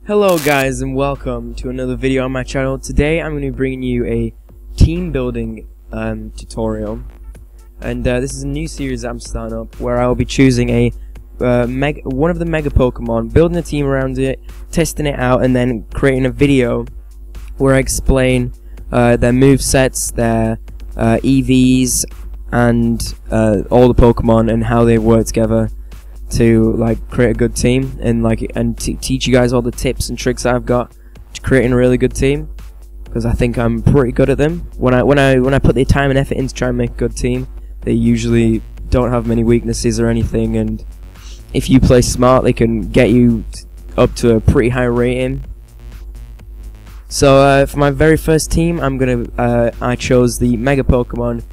Hello guys and welcome to another video on my channel. Today I'm going to be bringing you a team building tutorial, and this is a new series I'm starting up where I'll be choosing a one of the mega Pokemon, building a team around it, testing it out, and then creating a video where I explain their movesets, their EVs, and all the Pokemon and how they work together to create a good team, and teach you guys all the tips and tricks I've got to creating a really good team, because I think I'm pretty good at them. When I put the time and effort in to try and make a good team, they usually don't have many weaknesses or anything, and if you play smart they can get you up to a pretty high rating. So for my very first team I chose the mega Pokemon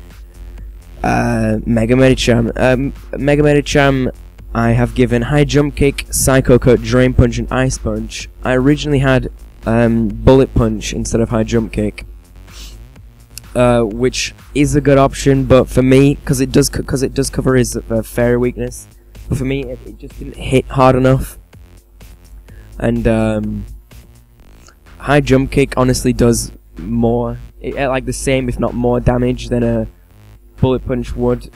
Mega Medicham. Mega Medicham I have given High Jump Kick, Psycho Cut, Drain Punch, and Ice Punch. I originally had Bullet Punch instead of High Jump Kick, which is a good option, but for me, because it does cover his fairy weakness, but for me it just didn't hit hard enough. And High Jump Kick honestly does more, like the same if not more damage than a Bullet Punch would.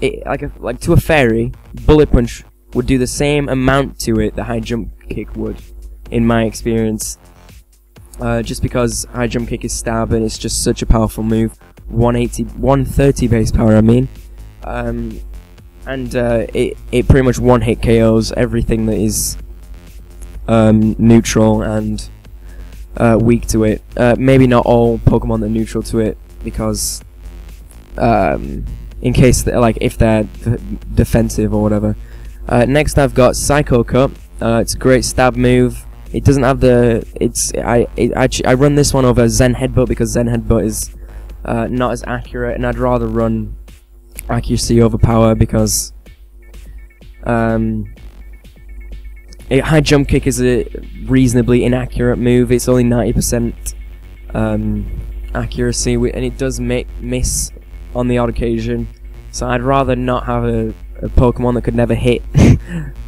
Like to a fairy, Bullet Punch would do the same amount to it that High Jump Kick would, in my experience. Just because High Jump Kick is stab and it's just such a powerful move, 130 base power, I mean, it pretty much one-hit KOs everything that is neutral and weak to it. Maybe not all Pokemon that are neutral to it, because in case if they're defensive or whatever. Next I've got Psycho Cut. It's a great stab move. It doesn't have the I run this one over Zen Headbutt because Zen Headbutt is not as accurate, and I'd rather run accuracy over power because High Jump Kick is a reasonably inaccurate move. It's only 90% accuracy, and it does miss on the odd occasion, so I'd rather not have a Pokemon that could never hit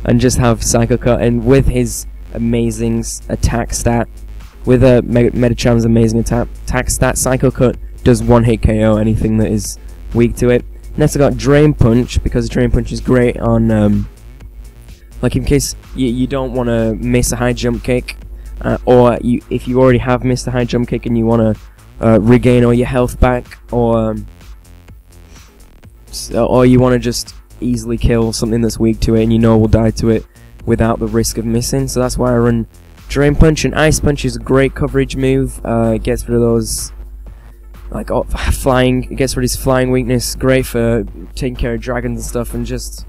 and just have Psycho Cut. And with his amazing attack stat, with Medicham's amazing attack stat, Psycho Cut does one-hit KO anything that is weak to it. Next I got Drain Punch, because Drain Punch is great on in case you don't want to miss a High Jump Kick, or if you already have missed a High Jump Kick and you want to regain all your health back, or you want to just easily kill something that's weak to it and you know will die to it without the risk of missing. So that's why I run Drain Punch. And Ice Punch is a great coverage move. It gets rid of those flying. It gets rid of his flying weakness. Great for taking care of dragons and stuff, and just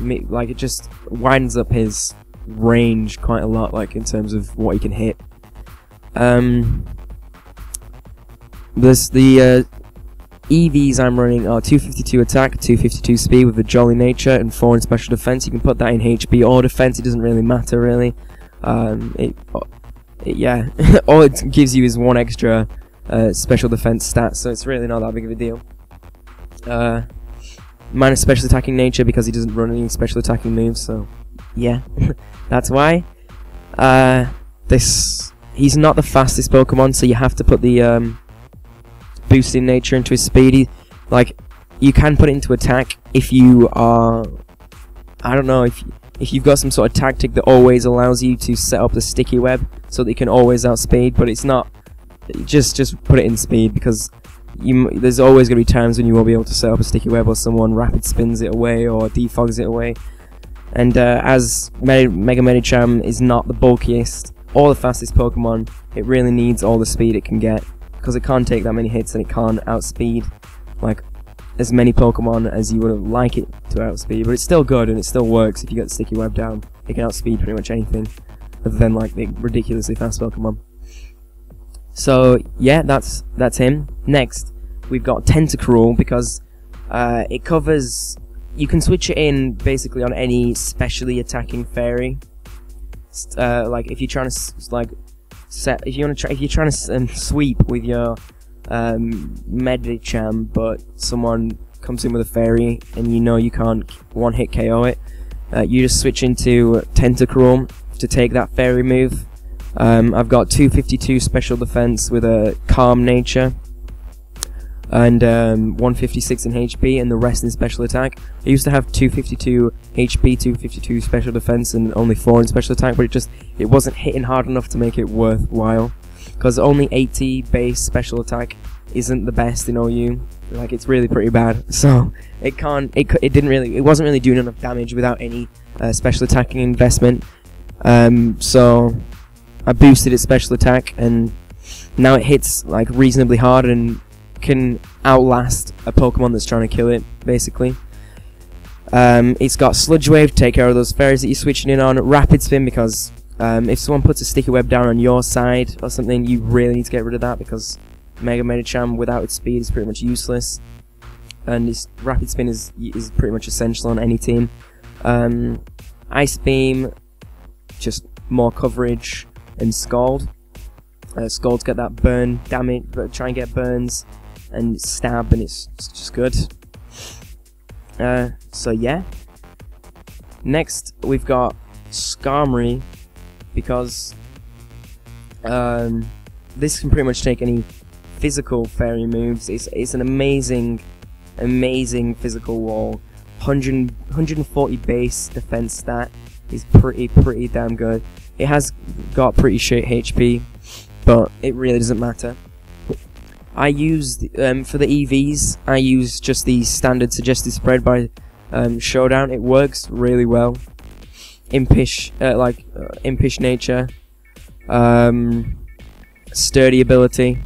it just widens up his range quite a lot, in terms of what he can hit. There's the EVs I'm running are 252 attack, 252 speed with a jolly nature, and 4 in special defense. You can put that in HP or defense, it doesn't really matter really. Yeah, all it gives you is 1 extra special defense stat, so it's really not that big of a deal. Minus special attacking nature because he doesn't run any special attacking moves, so yeah, that's why. He's not the fastest Pokemon, so you have to put the boosting nature into his speed. You can put it into attack if you are, I don't know, if you've got some sort of tactic that always allows you to set up the sticky web so that you can always outspeed, but it's not, just put it in speed, because there's always going to be times when you won't be able to set up a sticky web, or someone rapid spins it away or defogs it away. And as Mega Medicham is not the bulkiest or the fastest Pokemon, it really needs all the speed it can get, because it can't take that many hits and it can't outspeed as many Pokemon as you would have liked it to outspeed. But it's still good and it still works. If you get the sticky web down, it can outspeed pretty much anything other than the ridiculously fast Pokemon. So yeah, that's him. Next we've got Tentacruel, because it covers, you can switch it in basically on any specially attacking fairy. If you're trying to if you're trying to sweep with your Medicham, but someone comes in with a fairy and you know you can't one-hit KO it, you just switch into Tentacruel to take that fairy move. I've got 252 special defense with a calm nature, and 156 in HP, and the rest in special attack. I used to have 252 HP, 252 special defense, and only 4 in special attack, but it wasn't hitting hard enough to make it worthwhile. Because only 80 base special attack isn't the best in OU. Like, it's really pretty bad. So it wasn't really doing enough damage without any special attacking investment. So I boosted its special attack, and now it hits like reasonably hard and can outlast a Pokemon that's trying to kill it, basically. It's got Sludge Wave to take care of those fairies that you're switching in on. Rapid Spin, because if someone puts a sticky web down on your side or something, you really need to get rid of that, because Mega Medicham without its speed is pretty much useless, and its Rapid Spin is pretty much essential on any team. Ice Beam, just more coverage, and Scald. Scald's got that burn damage, but try and get burns, and Stab, and it's just good. So yeah. Next we've got Skarmory, because this can pretty much take any physical fairy moves. It's an amazing physical wall. 140 base defense stat is pretty damn good. It has got pretty shit HP, but it really doesn't matter. I use for the EVs, I use just the standard suggested spread by Showdown. It works really well. Impish, Impish nature, sturdy ability.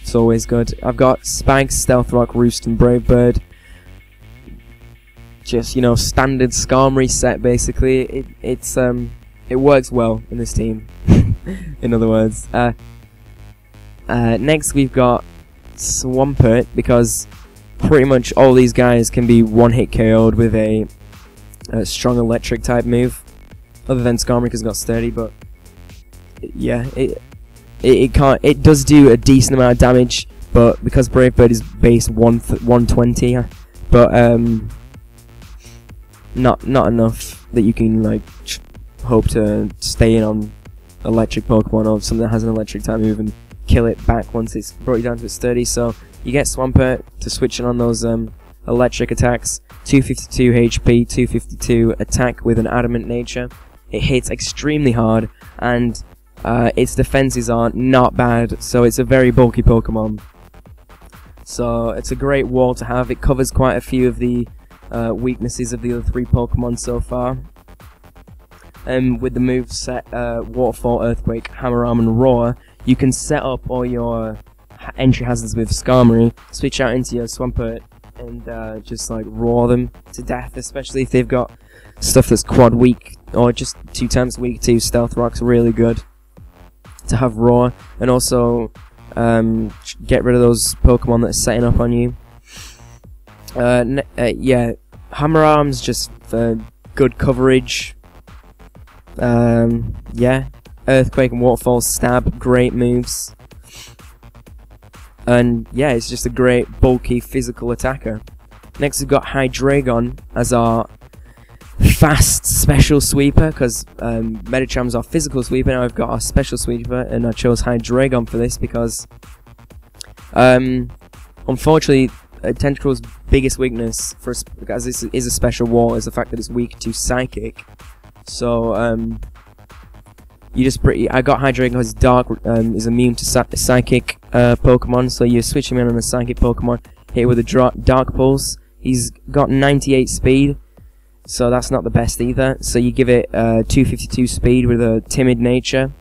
It's always good. I've got Spike, Stealth Rock, Roost, and Brave Bird. Just, you know, standard Skarmory set, basically. It works well in this team. In other words. Next we've got Swampert, because pretty much all these guys can be one-hit KO'd with a strong electric type move. Other than Skarmory, because it's got sturdy, but yeah, it does do a decent amount of damage, but because Brave Bird is base 120, but not enough that you can like hope to stay in on electric Pokemon or something that has an electric type move and kill it back once it's brought you down to its sturdy. So you get Swampert to switch in on those electric attacks. 252 HP, 252 attack with an adamant nature. It hits extremely hard, and its defenses are not bad, so it's a very bulky Pokemon. So it's a great wall to have. It covers quite a few of the weaknesses of the other 3 Pokemon so far. With the moveset Waterfall, Earthquake, Hammer Arm, and Roar, you can set up all your entry hazards with Skarmory, switch out into your Swampert, and just like roar them to death, especially if they've got stuff that's quad weak or just 2 times weak too. Stealth Rock's really good to have Roar, and also get rid of those Pokemon that are setting up on you. Yeah, Hammer Arm's just for good coverage. Yeah, Earthquake and Waterfall, Stab, great moves. And yeah, it's just a great bulky physical attacker. Next we've got Hydreigon as our fast special sweeper, because Medicham's our physical sweeper. Now I've got our special sweeper, and I chose Hydreigon for this because unfortunately Tentacruel's biggest weakness, as this is a special wall, is the fact that it's weak to Psychic. So I got Hydreigon because Dark is immune to Psychic Pokemon, so you switch him in on a Psychic Pokemon, hit with a Dark Pulse. He's got 98 speed, so that's not the best either. So you give it 252 speed with a timid nature,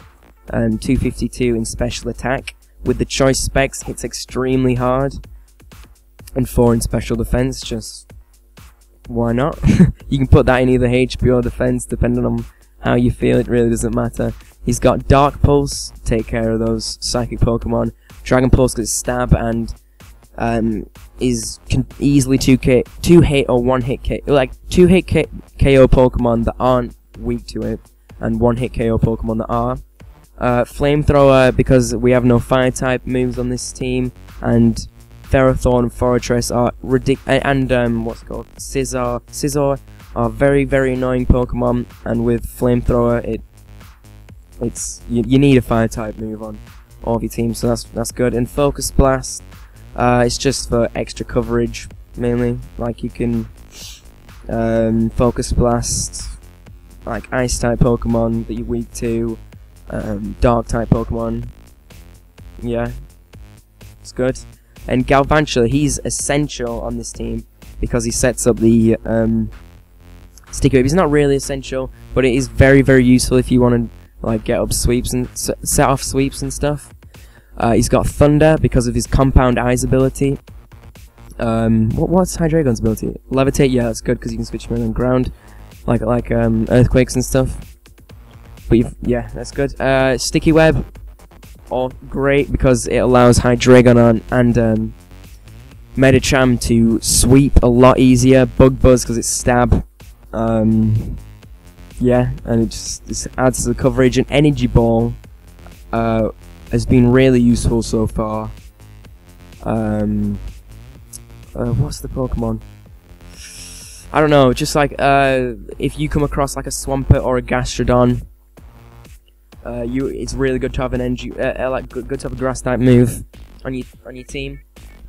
and 252 in special attack. With the choice specs, hits extremely hard, and 4 in special defense. Just why not? You can put that in either HP or defense, depending on how you feel. It really doesn't matter. He's got Dark Pulse, take care of those Psychic Pokemon. Dragon Pulse gets Stab, and can easily 2-hit or 1-hit KO, like 2-hit KO Pokemon that aren't weak to it, and 1-hit KO Pokemon that are. Flamethrower, because we have no Fire type moves on this team, and Ferrothorn and Fortress are ridiculous, and what's it called, Scizor are very, very annoying Pokemon, and with Flamethrower, you need a fire type move on all of your team, so that's good. And Focus Blast, it's just for extra coverage mainly. Like you can Focus Blast like Ice type Pokemon that you're weak to, Dark type Pokemon. Yeah, it's good. And Galvantula, he's essential on this team because he sets up the sticky web. He's not really essential, but it is very, very useful if you want to like get up sweeps and set off sweeps and stuff. He's got Thunder because of his Compound Eyes ability. What's Hydreigon's ability? Levitate. Yeah, that's good because you can switch him on ground, like earthquakes and stuff. But yeah, that's good. Sticky Web, great because it allows Hydreigon and Medicham to sweep a lot easier. Bug Buzz because it's stab. Yeah, and it just adds to the coverage. And Energy Ball has been really useful so far. What's the Pokemon? I don't know, just like if you come across like a Swampert or a Gastrodon, it's really good to have an energy, like good to have a grass type move on your team.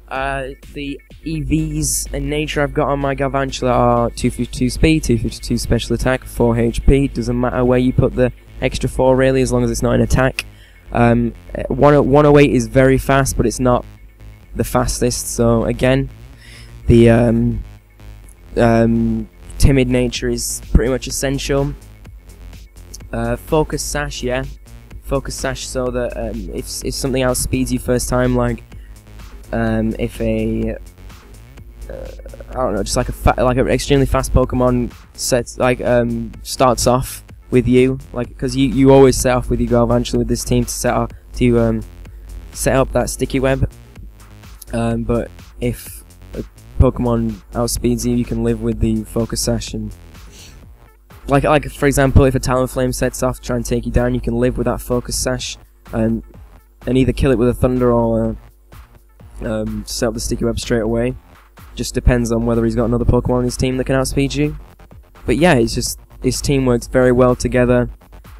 The EVs in nature I've got on my Galvantula are 252 speed, 252 special attack, 4 HP. Doesn't matter where you put the extra 4 really, as long as it's not an attack. 108 is very fast, but it's not the fastest. So again, the timid nature is pretty much essential. Focus Sash, yeah, Focus Sash, so that if something outspeeds you first time, like if a I don't know, just like an extremely fast Pokemon starts off with you, like because you always set off with your Galvantula with this team to set up that sticky web. But if a Pokemon outspeeds you, you can live with the Focus Sash. And like for example, if a Talonflame sets off to try and take you down, you can live with that Focus Sash and either kill it with a Thunder or set up the sticky web straight away. Just depends on whether he's got another Pokemon on his team that can outspeed you. But yeah, it's just his team works very well together.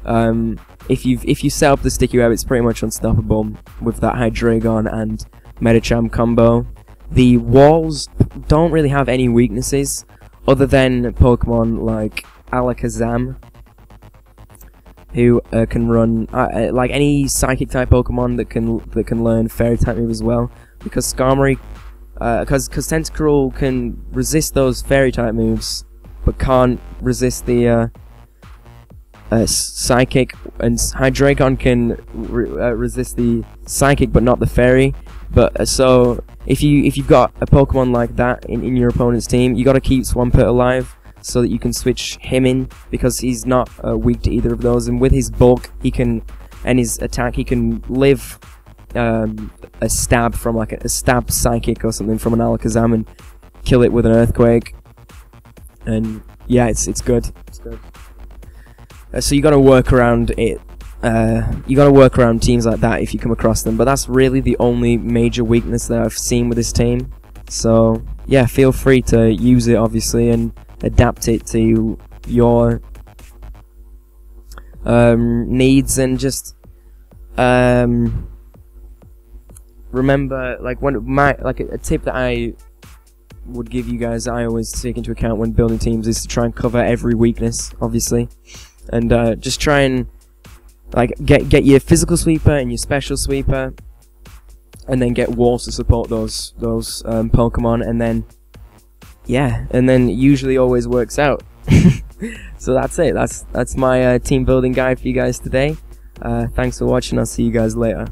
If you set up the sticky web, it's pretty much unstoppable with that Hydreigon and Medicham combo. The walls don't really have any weaknesses other than Pokemon like Alakazam, who can run like any Psychic type Pokemon that can learn Fairy type move as well. Because Skarmory, because Tentacruel can resist those Fairy type moves, but can't resist the Psychic, and Hydreigon can resist the Psychic but not the Fairy. But so if you've got a Pokemon like that in your opponent's team, you got to keep Swampert alive so that you can switch him in, because he's not weak to either of those. And with his bulk, and his attack, he can live a stab from like a stab Psychic or something from an Alakazam and kill it with an Earthquake. And yeah, it's good. It's good. So you got to work around it. You got to work around teams like that if you come across them. But that's really the only major weakness that I've seen with this team. So yeah, feel free to use it obviously and adapt it to your needs, and just remember, like a tip that I would give you guys, that I always take into account when building teams, is to try and cover every weakness, obviously, and just try and like get your physical sweeper and your special sweeper, and then get walls to support those Pokemon, and then yeah, and then it usually always works out. So that's it. That's my team building guide for you guys today. Thanks for watching. I'll see you guys later.